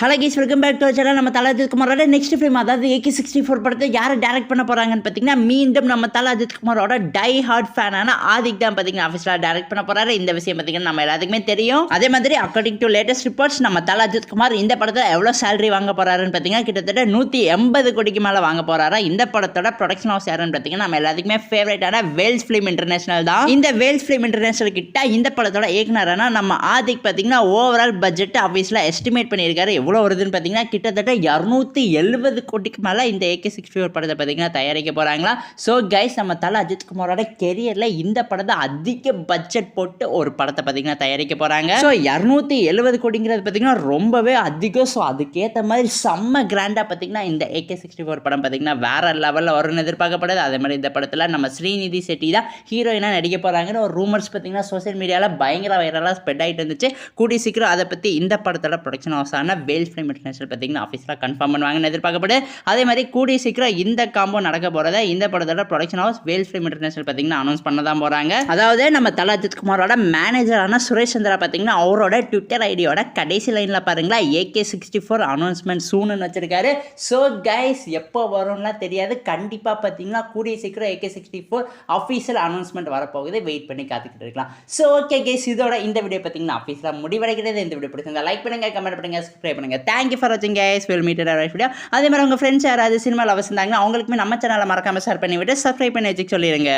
Hello guys, welcome back to channel. நம்ம Thala Ajith குமாரோட next film, அதாவது AK-64 படத்தை யாரை டைரக்ட் பண்ண போறாங்கன்னு பார்த்தீங்கன்னா, மீண்டும் நம்ம தல அஜித் குமாரோட டை ஹார்ட் ஃபேனான ஆதிக் தான் பார்த்தீங்கன்னா ஆஃபீஸில் டைரக்ட் பண்ண போறாரு. இந்த விஷயம் பார்த்தீங்கன்னா நம்ம எல்லாத்துக்குமே தெரியும். அதே மாதிரி அக்கார்டிங் டு லேட்டஸ்ட் ரிப்போர்ட்ஸ், நம்ம தல அஜித் குமார் இந்த படத்தை எவ்வளோ சேலரி வாங்க போறாருன்னு பார்த்தீங்கன்னா கிட்டத்தட்ட 180 கோடிக்கு மேலே வாங்க போறாரா. இந்த படத்தோட ப்ரொடக்ஷன் ஹவுஸ் யாருன்னு பார்த்தீங்கன்னா நம்ம எல்லாத்துக்குமே ஃபேவரட்டான வேல்ஸ் ஃபிலிம் இன்டர்நேஷனல் தான். இந்த வேல்ஸ் ஃபிலிம் இன்டர்நேஷனல் கிட்ட இந்த படத்தோட இயக்குனரான நம்ம ஆதிக் பார்த்தீங்கன்னா ஓவரால் பட்ஜெட் ஆஃபீஸில் எஸ்டிமேட் பண்ணியிருக்காரு. எவ்வளோ வருதுன்னு பார்த்தீங்கன்னா கிட்டத்தட்ட 270 கோடிக்கு மேலே இந்த AK-64 படத்தை பார்த்தீங்கன்னா தயாரிக்க போகிறாங்களா. ஸோ கைஸ், நம்ம தல அஜித் குமாரோட கெரியரில் இந்த படத்தை அதிக பட்ஜெட் போட்டு ஒரு படத்தை பார்த்தீங்கன்னா தயாரிக்க போகிறாங்க. ஸோ 270 கோடிங்கிறது பார்த்தீங்கன்னா ரொம்பவே அதிகம். ஸோ அதுக்கேற்ற மாதிரி செம்ம கிராண்டாக பார்த்தீங்கன்னா இந்த AK-64 படம் பார்த்தீங்கன்னா வேற லெவலில் வரும்னு எதிர்பார்க்கப்படுது. அதே மாதிரி இந்த படத்தில் நம்ம ஸ்ரீநிதி செட்டி தான் ஹீரோயினாக நடிக்க போகிறாங்கன்னு ஒரு ரூமர்ஸ் பார்த்தீங்கன்னா சோசியல் மீடியாவில் பயங்கர வைரலாக ஸ்ப்ரெட் ஆகிட்டு இருந்துச்சு. கூடி சீக்கிரம் அதை பற்றி இந்த படத்தோட ப்ரொடக்ஷன் ஹவுஸான வேல் ஃபிலிம் இன்டர்நேஷனல் பார்த்தீங்கன்னா ஆஃபீஸில் கன்ஃபார்ம் பண்ணுவாங்கன்னு எதிர்பார்க்கப்படுது. அதே மாதிரி கூடிய சீக்கிரம் இந்த காம்போ நடக்க போகிறத இந்த படத்தோட ப்ரொடக்ஷன் ஹவுஸ் வேல் ஃபிலிம் இன்டர்நேஷனல் பார்த்தீங்கன்னா அனௌன்ஸ் பண்ண தான் போகிறாங்க. அதாவது நம்ம தல அஜித் குமாரோட மேனேஜரான சுரேஷ் சந்திரா பார்த்தீங்கன்னா அவரோட ட்விட்டர் ஐடியோட கடைசி லைனில் பாருங்களா AK-64 அனௌன்ஸ்மெண்ட் சூன்னு வச்சிருக்காரு. ஸோ கைஸ், எப்போ வரும்லாம் தெரியாது. கண்டிப்பாக பார்த்தீங்கன்னா கூடிய சீக்கிரம் AK-64 அஃபீஷியல் அனௌன்ஸ்மெண்ட் வரப்போகுது. வெயிட் பண்ணி காத்துக்கிட்டு இருக்கலாம். ஸோ ஓகே கைஸ், இதோட இந்த வீடியோ பார்த்தீங்கன்னா ஆஃபீஸில் முடிவடைகிறது. இந்த வீடியோ பிடிச்சிருந்தா லைக் பண்ணுங்க, கமெண்ட் பண்ணுங்க, சப்ஸ்கிரைப் பண்ணுங்க. தேங்க்யூ ஃபார் வாட்சிங் guys. we'll meet in our next video. அதே மாதிரி உங்கள் ஃப்ரெண்ட்ஸ் யாராவது சினிமா லவர்ஸ் இருந்தாங்கன்னா அவங்களுக்குமே நம்ம சேனலை மறக்காமல் ஷேர் பண்ணி விட்டு சப்ஸ்கிரைப் பண்ணி வச்சுக்க சொல்லிடுங்க.